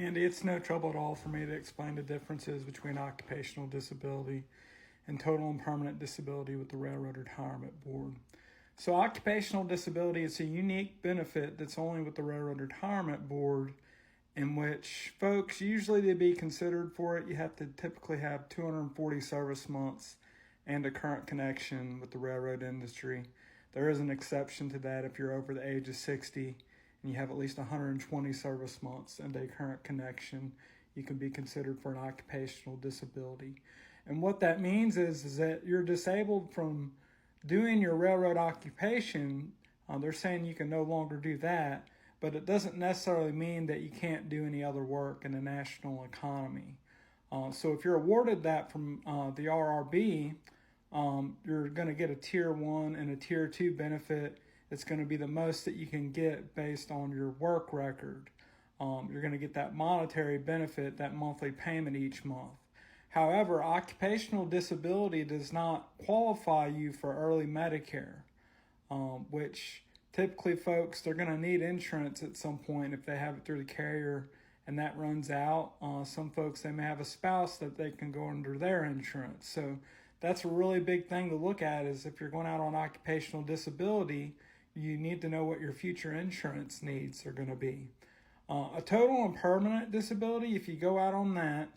Andy, it's no trouble at all for me to explain the differences between occupational disability and total and permanent disability with the Railroad Retirement Board. So occupational disability is a unique benefit that's only with the Railroad Retirement Board, in which folks, usually to be considered for it, you have to typically have 240 service months and a current connection with the railroad industry. There is an exception to that if you're over the age of 60 and you have at least 120 service months and a current connection, you can be considered for an occupational disability. And what that means is that you're disabled from doing your railroad occupation. They're saying you can no longer do that, but it doesn't necessarily mean that you can't do any other work in the national economy. So if you're awarded that from the RRB, you're going to get a Tier 1 and a Tier 2 benefit. It's going to be the most that you can get based on your work record. You're going to get that monetary benefit, that monthly payment each month. However, occupational disability does not qualify you for early Medicare, which typically folks, they're going to need insurance at some point if they have it through the carrier and that runs out. Some folks, they may have a spouse that they can go under their insurance. So that's a really big thing to look at, is if you're going out on occupational disability, you need to know what your future insurance needs are going to be. A total and permanent disability, if you go out on that,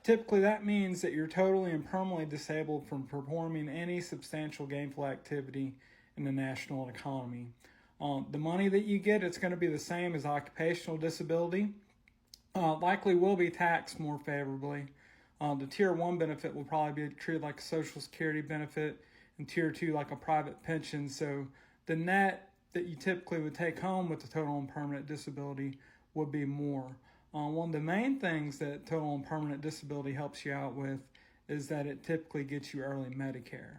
typically that means that you're totally and permanently disabled from performing any substantial gainful activity in the national economy. The money that you get, it's going to be the same as occupational disability. Likely will be taxed more favorably. The Tier 1 benefit will probably be treated like a Social Security benefit, and Tier 2 like a private pension. So the net that you typically would take home with the total and permanent disability would be more. One of the main things that total and permanent disability helps you out with is that it typically gets you early Medicare.